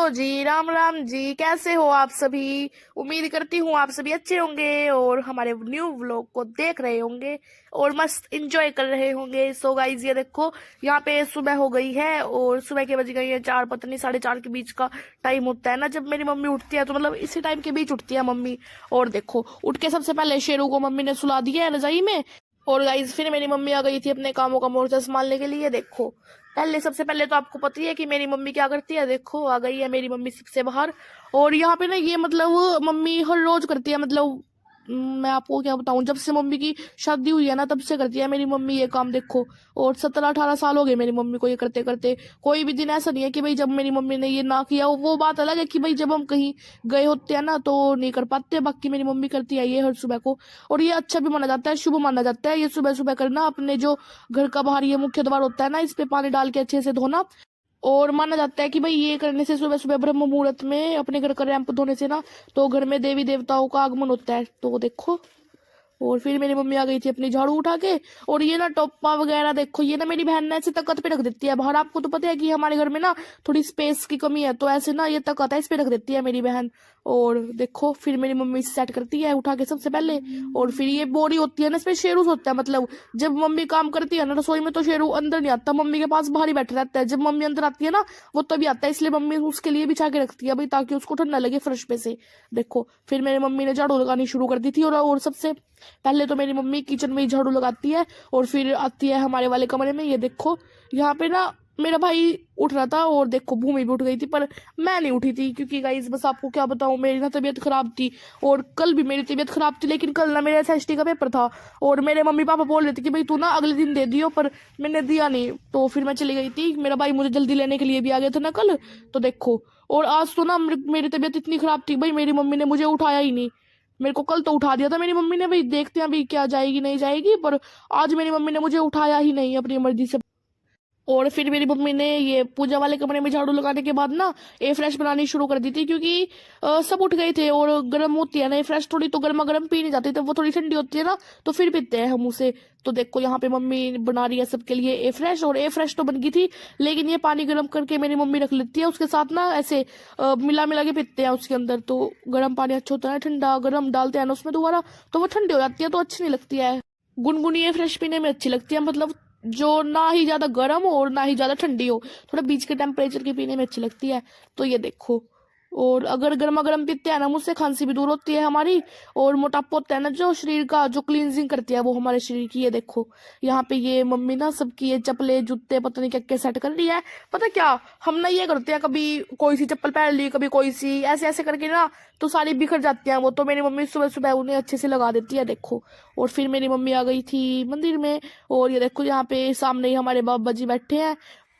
जी, राम राम जी। कैसे हो आप सभी? उम्मीद करती हूँ आप सभी अच्छे होंगे और हमारे न्यू व्लॉग को देख रहे होंगे और मस्त एंजॉय कर रहे होंगे। सो गाइज ये देखो, यहाँ पे सुबह हो गई है और सुबह के बज गई है 4, पता नहीं 4:30 के बीच का टाइम होता है ना जब मेरी मम्मी उठती है, तो मतलब इसी टाइम के बीच उठती है मम्मी। और देखो, उठ के सबसे पहले शेरू को मम्मी ने सुला दिया है रजाई में। और गाइज फिर मेरी मम्मी आ गई थी अपने कामों का मोर्चा संभालने के लिए। देखो, पहले सबसे पहले तो आपको पता ही है कि मेरी मम्मी क्या करती है। देखो, आ गई है मेरी मम्मी सबसे बाहर। और यहाँ पे ना ये मतलब मम्मी हर रोज करती है, मतलब मैं आपको क्या बताऊं, जब से मम्मी की शादी हुई है ना तब से करती है मेरी मम्मी ये काम। देखो, और 17-18 साल हो गए मेरी मम्मी को ये करते करते। कोई भी दिन ऐसा नहीं है कि भाई जब मेरी मम्मी ने ये ना किया हो। वो बात अलग है कि भाई जब हम कहीं गए होते हैं ना तो नहीं कर पाते, बाकी मेरी मम्मी करती है ये हर सुबह को। और ये अच्छा भी माना जाता है, शुभ माना जाता है ये सुबह सुबह करना। अपने जो घर का बाहर ये मुख्य द्वार होता है ना, इस पे पानी डाल के अच्छे से धोना। और माना जाता है कि भाई ये करने से सुबह सुबह ब्रह्म मुहूर्त में अपने घर का रैंप धोने से ना, तो घर में देवी देवताओं का आगमन होता है। तो देखो, और फिर मेरी मम्मी आ गई थी अपनी झाड़ू उठा के। और ये ना टोपा वगैरह देखो, ये ना मेरी बहन ने ऐसे तकत पे रख देती है बाहर। आपको तो पता है कि हमारे घर में ना थोड़ी स्पेस की कमी है, तो ऐसे ना ये तकत है इस पे रख देती है मेरी बहन। और देखो, फिर मेरी मम्मी सेट करती है उठा के सबसे पहले। और फिर ये बोरी होती है ना, इसमें शेरू होता है। मतलब जब मम्मी काम करती है ना रसोई में, तो शेरू अंदर नहीं आता, मम्मी के पास बाहर ही बैठा रहता है। जब मम्मी अंदर आती है ना वो तभी आता है, इसलिए मम्मी उसके लिए बिछा के रखती है भाई, ताकि उसको ठंडा लगे फर्श पे से। देखो, फिर मेरी मम्मी ने झाड़ू लगानी शुरू कर दी थी। और सबसे पहले तो मेरी मम्मी किचन में ही झाड़ू लगाती है और फिर आती है हमारे वाले कमरे में। ये देखो, यहाँ पे ना मेरा भाई उठ रहा था और देखो भूमि भी उठ गई थी, पर मैं नहीं उठी थी क्योंकि गाइस बस आपको क्या बताऊं, मेरी ना तबीयत खराब थी। और कल भी मेरी तबीयत खराब थी, लेकिन कल ना मेरे एसएसटी का पेपर था और मेरे मम्मी पापा बोल रहे थे कि भाई तू ना अगले दिन दे दियो, पर मैंने दिया नहीं। तो फिर मैं चली गई थी, मेरा भाई मुझे जल्दी लेने के लिए भी आ गया था ना कल। तो देखो, और आज तो ना मेरी तबीयत इतनी खराब थी भाई, मेरी मम्मी ने मुझे उठाया ही नहीं। मेरे को कल तो उठा दिया था मेरी मम्मी ने, भाई देखते हैं अभी क्या जाएगी नहीं जाएगी, पर आज मेरी मम्मी ने मुझे उठाया ही नहीं अपनी मर्जी से। और फिर मेरी मम्मी ने ये पूजा वाले कमरे में झाड़ू लगाने के बाद ना ए फ्रेश बनानी शुरू कर दी थी, क्योंकि सब उठ गए थे। और गर्म होती है ना ए फ्रेश, थोड़ी तो गर्मा गर्म पी नहीं जाती, तो वो थोड़ी ठंडी होती है ना तो फिर पीते हैं हम उसे। तो देखो, यहाँ पे मम्मी बना रही है सबके लिए ए फ्रेश। और ए फ्रेश तो बन गई थी, लेकिन ये पानी गर्म करके मेरी मम्मी रख लेती है, उसके साथ ना ऐसे मिला मिला के पीते हैं उसके अंदर। तो गर्म पानी अच्छा होता है, ठंडा गर्म डालते हैं ना उसमें दोबारा, तो वो ठंडी हो जाती है, तो अच्छी नहीं लगती है। गुनगुनी ये फ्रेश पीने में अच्छी लगती है, मतलब जो ना ही ज्यादा गर्म हो और ना ही ज्यादा ठंडी हो, थोड़ा बीच के टेम्परेचर की पीने में अच्छी लगती है। तो ये देखो, और अगर गर्मा गर्म पीते हैं ना, मुझसे खांसी भी दूर होती है हमारी। और मोटापा होता है ना जो शरीर का, जो क्लींजिंग करती है वो हमारे शरीर की। ये देखो, यहाँ पे ये मम्मी ना सबकी ये चप्पलें जूते पता नहीं क्या क्या सेट कर रही है। पता क्या, हम ना ये करते हैं, कभी कोई सी चप्पल पहन ली, कभी कोई सी, ऐसे ऐसे करके ना तो सारी बिखर जाती हैं वो। तो मेरी मम्मी सुबह सुबह उन्हें अच्छे से लगा देती है। देखो, और फिर मेरी मम्मी आ गई थी मंदिर में। और ये देखो, यहाँ पे सामने ही हमारे बाबा जी बैठे हैं।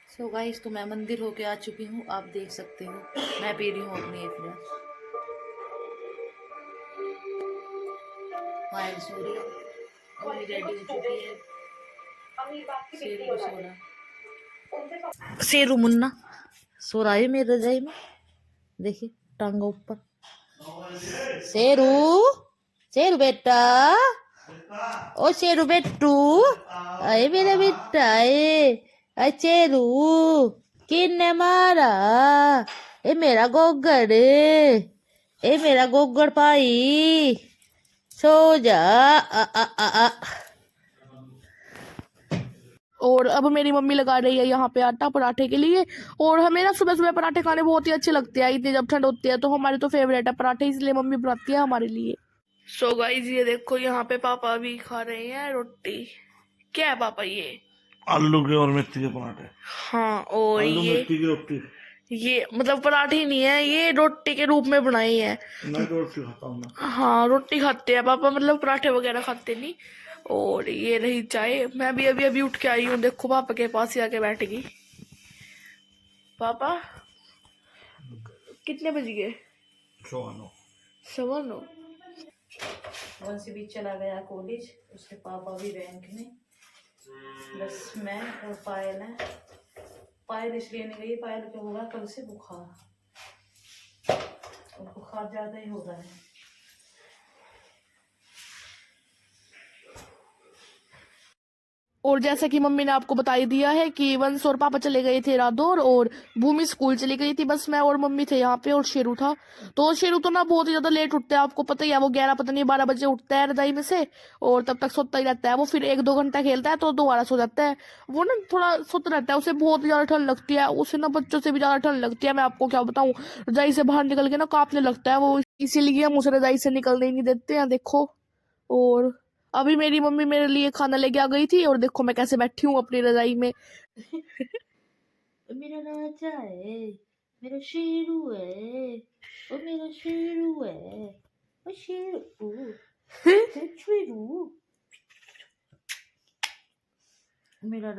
सो गाइस, तो मैं मंदिर होके आ चुकी हूँ, आप देख सकते हो। मैं पी रही हूँ अपनी एक फ्रेश पायल। सो रही रेडी हो चुकी है। शेरू भी सो रहा, शेरू मुन्ना सो रहा है मेरे रजाई में, देखिए टांगा ऊपर। शेरू, शेरू बेटा, ओ शेरू बेटू, आए मेरा बेटा आए। आए शेरू, किन्ने मारा? ए मेरा गोगड़, ए मेरा गोगड़ भाई, सो जा। आ। और अब मेरी मम्मी लगा रही है यहाँ पे आटा पराठे के लिए। और हमें ना सुबह सुबह पराठे खाने बहुत ही अच्छे लगते हैं, इतनी जब ठंड होती है तो हमारे तो फेवरेट है पराठे, इसलिए मम्मी बनाती है हमारे लिए। सो गाइस ये देखो, यहाँ पे पापा भी खा रहे हैं रोटी। क्या है पापा ये? आलू के और मेथी के पराठे। हाँ, और आलू ये मेथी की रोटी। ये मतलब पराठे ही नहीं है, ये रोटी के रूप में बनाई है। मैं तो रोटी खाता हूँ ना। हाँ, रोटी खाते हैं पापा, मतलब पराठे वगैरह खाते नहीं। और ये रही चाय। मैं भी अभी अभी उठ के आई हूँ, देखो पापा के पास ही आके बैठ गई। पापा, कितने बज गए? 9:15। 9:15। वंशी भी चला गया कॉलेज, उसके पापा भी बैंक में, बस मैं और पायल है। पायल इसलिए नहीं गई, पायल को होगा कल से बुखार, और बुखार ज्यादा ही हो रहा है। और जैसा कि मम्मी ने आपको बता ही दिया है कि वंश और पापा चले गए थे रादौर और भूमि स्कूल चली गई थी, बस मैं और मम्मी थे यहाँ पे और शेरू था। तो शेरू तो ना बहुत ही ज्यादा लेट उठता है, आपको पता ही है, वो 11 पता नहीं 12 बजे उठता है रजाई में से और तब तक सोता ही रहता है। वो फिर 1-2 घंटा खेलता है तो दोबारा सो जाता है। वो ना थोड़ा सोता रहता है, उसे बहुत ज्यादा ठंड लगती है, उसे ना बच्चों से भी ज्यादा ठंड लगती है, मैं आपको क्या बताऊं। रजाई से बाहर निकल के ना कांपने लगता है वो, इसीलिए हम उसे रजाई से निकलने ही नहीं देते हैं, देखो। और अभी मेरी मम्मी मेरे लिए खाना लेके आ गई थी और देखो मैं कैसे बैठी हूँ अपनी रजाई में। मेरा राजा है, मेरा शेरू है, ओ मेरा शेरू है, ओ शेरू, ओ शेरू, मेरा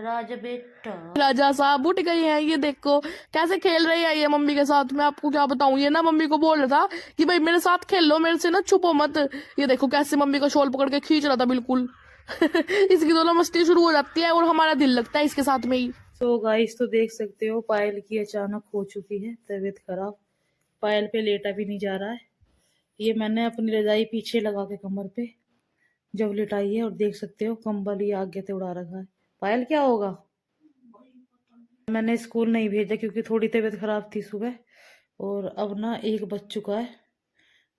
राजा बेटा। राजा साहब उठ गए हैं, ये देखो कैसे खेल रहे हैं ये मम्मी के साथ। मैं आपको क्या बताऊं, ये ना मम्मी को बोल रहा था कि भाई मेरे साथ खेलो, मेरे से ना छुपो मत। ये देखो कैसे मम्मी का शॉल पकड़ के खींच रहा था बिल्कुल। इसकी दोनों मस्ती शुरू हो जाती है और हमारा दिल लगता है इसके साथ में ही। तो गाइस तो देख सकते हो पायल की अचानक हो चुकी है तबीयत खराब। पायल पे लेटा भी नहीं जा रहा है। ये मैंने अपनी रजाई पीछे लगा के कमर पे जब लिटाई है और देख सकते हो कंबल ये आगे से उड़ा रखा है। पायल क्या होगा? मैंने स्कूल नहीं भेजा क्योंकि थोड़ी तबीयत खराब थी सुबह, और अब ना 1 बज चुका है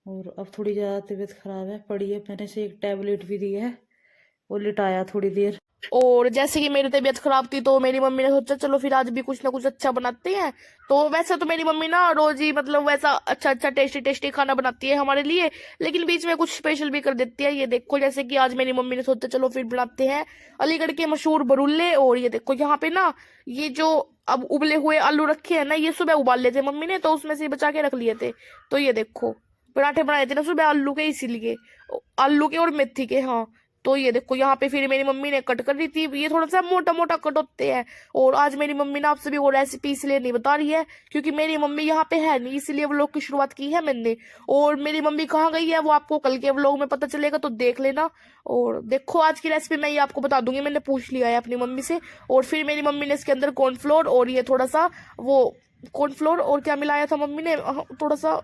और अब थोड़ी ज़्यादा तबीयत खराब है, पड़ी है। मैंने से एक टैबलेट भी दी है और लिटाया थोड़ी देर। और जैसे कि मेरी तबीयत खराब थी तो मेरी मम्मी ने सोचा चलो फिर आज भी कुछ ना कुछ अच्छा बनाते हैं। तो वैसे तो मेरी मम्मी ना रोज ही मतलब वैसा अच्छा अच्छा टेस्टी टेस्टी खाना बनाती है हमारे लिए, लेकिन बीच में कुछ स्पेशल भी कर देती है। ये देखो जैसे कि आज मेरी मम्मी ने सोचा चलो फिर बनाते हैं अलीगढ़ के मशहूर बरुल्ले। और ये देखो यहाँ पे ना ये जो अब उबले हुए आलू रखे हैं ना, ये सुबह उबाल लेते मम्मी ने, तो उसमें से बचा के रख लिए थे। तो ये देखो पराठे बनाए थे ना सुबह आलू के, इसीलिए आलू के और मेथी के। हाँ, तो ये देखो यहाँ पे फिर मेरी मम्मी ने कट कर दी थी, ये थोड़ा सा मोटा मोटा कट होते हैं। और आज मेरी मम्मी ना आपसे भी वो रेसिपी इसलिए नहीं बता रही है क्योंकि मेरी मम्मी यहाँ पे है नहीं, इसलिए व्लॉग की शुरुआत की है मैंने। और मेरी मम्मी कहाँ गई है वो आपको कल के व्लॉग में पता चलेगा, तो देख लेना। और देखो आज की रेसिपी मैं ये आपको बता दूंगी, मैंने पूछ लिया है अपनी मम्मी से। और फिर मेरी मम्मी ने इसके अंदर कॉर्नफ्लोर और ये थोड़ा सा वो कॉर्नफ्लोर और क्या मिलाया था मम्मी ने, थोड़ा सा,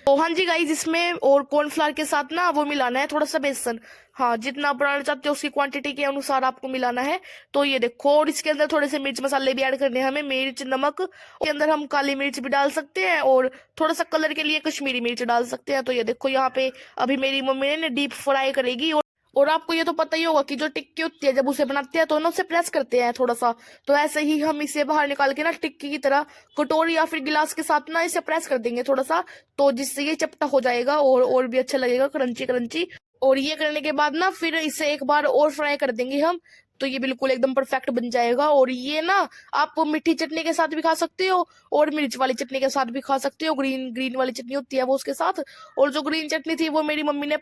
तो हाँ जी गाइस, इसमें और कॉर्नफ्लावर के साथ ना वो मिलाना है थोड़ा सा बेसन। हाँ, जितना आप बनाना चाहते हो उसकी क्वांटिटी के अनुसार आपको मिलाना है। तो ये देखो, और इसके अंदर थोड़े से मिर्च मसाले भी ऐड करने हैं हमें, मिर्च नमक के अंदर हम काली मिर्च भी डाल सकते हैं और थोड़ा सा कलर के लिए कश्मीरी मिर्च डाल सकते हैं। तो ये देखो यहाँ पे अभी मेरी मम्मी ने डीप फ्राई करेगी। और आपको ये तो पता ही होगा कि जो टिक्की होती है जब उसे बनाते हैं तो ना उसे प्रेस करते हैं थोड़ा सा, तो ऐसे ही हम इसे बाहर निकाल के ना टिक्की की तरह कटोरी या फिर गिलास के साथ ना इसे प्रेस कर देंगे थोड़ा सा, तो जिससे ये चपटा हो जाएगा और भी अच्छा लगेगा, क्रंची क्रंची। और ये करने के बाद ना फिर इसे एक बार और फ्राई कर देंगे हम, तो ये बिल्कुल एकदम परफेक्ट बन जाएगा। और ये ना आप मीठी चटनी के साथ भी खा सकते हो और मिर्च वाली चटनी के साथ भी खा सकते हो, ग्रीन ग्रीन वाली चटनी होती है वो उसके साथ। और जो ग्रीन चटनी थी वो मेरी मम्मी ने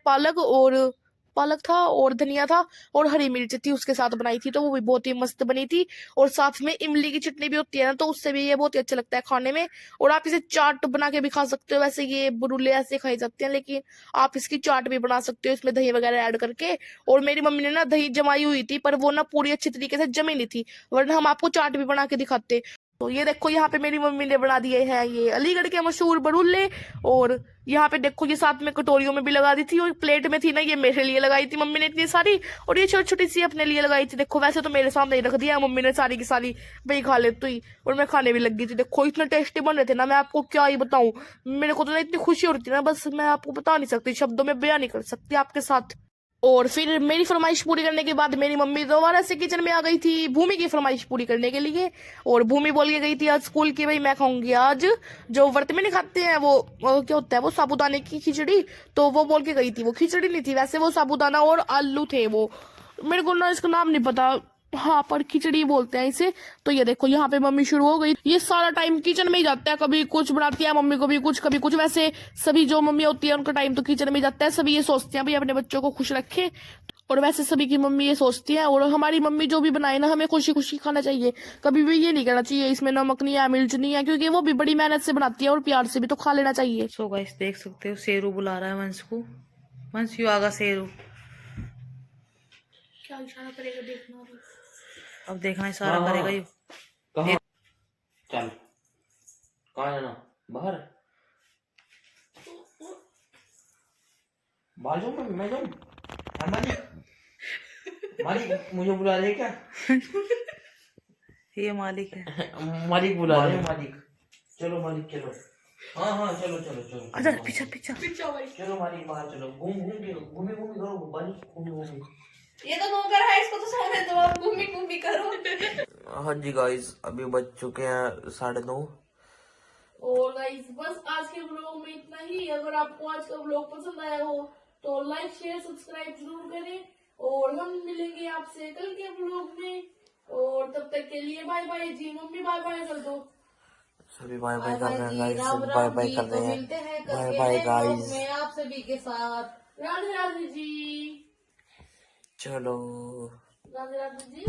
पालक था और धनिया था और हरी मिर्च थी उसके साथ बनाई थी, तो वो भी बहुत ही मस्त बनी थी। और साथ में इमली की चटनी भी होती है ना, तो उससे भी ये बहुत ही अच्छा लगता है खाने में। और आप इसे चाट बना के भी खा सकते हो, वैसे ये बुरुले ऐसे खाए जाते हैं लेकिन आप इसकी चाट भी बना सकते हो इसमें दही वगैरह ऐड करके। और मेरी मम्मी ने ना दही जमाई हुई थी पर वो ना पूरी अच्छी तरीके से जमी नहीं थी, वरना हम आपको चाट भी बना के दिखाते। तो ये देखो यहाँ पे मेरी मम्मी ने बना दिए हैं ये अलीगढ़ के मशहूर बरुल्ले। और यहाँ पे देखो ये साथ में कटोरियों में भी लगा दी थी, और प्लेट में थी ना ये मेरे लिए लगाई थी मम्मी ने इतनी सारी, और ये छोटी छोटी सी अपने लिए लगाई थी। देखो वैसे तो मेरे सामने ही रख दिया मम्मी ने सारी की सारी, वही खा लेती हुई, और मैं खाने भी लग गई थी। देखो इतने टेस्टी बन रहे थे ना, मैं आपको क्या ही बताऊं, मेरे को तो ना इतनी खुशी हो रही थी ना, बस मैं आपको बता नहीं सकती, शब्दों में बयां नहीं कर सकती आपके साथ। और फिर मेरी फरमाइश पूरी करने के बाद मेरी मम्मी दोबारा से किचन में आ गई थी भूमि की फरमाइश पूरी करने के लिए। और भूमि बोल के गई थी आज स्कूल की, भाई मैं खाऊंगी आज जो व्रत में नहीं खाते हैं वो क्या होता है वो साबूदाने की खिचड़ी। तो वो बोल के गई थी, वो खिचड़ी नहीं थी वैसे, वो साबूदाना और आलू थे, वो मेरे को ना इसका नाम नहीं पता, हाँ पर खिचड़ी बोलते हैं इसे। तो ये देखो यहाँ पे मम्मी शुरू हो गई, ये सारा टाइम किचन में ही जाता है, कभी कुछ बनाती है मम्मी, कभी कुछ कभी कुछ, वैसे सभी जो मम्मी होती है उनका टाइम तो किचन में ही जाता है। सभी ये सोचते हैं भाई अपने बच्चों को खुश रखें, और वैसे सभी की मम्मी ये सोचती है। और हमारी मम्मी जो भी बनाए ना हमें खुशी खुशी खाना चाहिए, कभी भी ये नहीं कहना चाहिए इसमें नमक नहीं है मिर्च नहीं है, क्योंकि वो भी बड़ी मेहनत से बनाती है और प्यार से भी तो खा लेना चाहिए। सो गाइस देख सकते हो शेरू बुला रहा है वंश को। वंश यू आगा शेरू, क्या इशारा करेगा देखना, अब देखना इशारा करेगा ये। कहाँ? चल कहाँ जाना? बाहर बाहर जाऊँ मैं जाऊँ? मालिक मुझे बुला रहे क्या? ये मालिक है। मालिक बुला रहे हैं, मालिक। चलो मालिक चलो। हाँ चलो चलो चलो। अच्छा पीछा पीछा। चलो मालिक बाहर चलो। घूमी करो मालिक, घूमी। ये तो नौकर है, इसको तो सोने दो, आप घूमी करो। हाँ जी गाइस, अभी बज चुके हैं 9:30। और गाइस बस आज के व्लॉग में इतना ही। अगर आपको आज का व्लॉग पसंद आया हो तो लाइक शेयर सब्सक्राइब जरूर करें, और हम मिलेंगे आपसे कल के व्लॉग में। और तब तक के लिए बाय बाय जी। मम्मी बाय बाय कर दो। सभी बाय बाय कर रहे हैं गाइस, राम सभी राम बाय बाय जी, कर तो रहे मिलते हैं हैं। कल बाय के बाय नए व्लॉग गाइस। में आप सभी के साथ। राधे राधे जी। चलो। राधे राधे जी।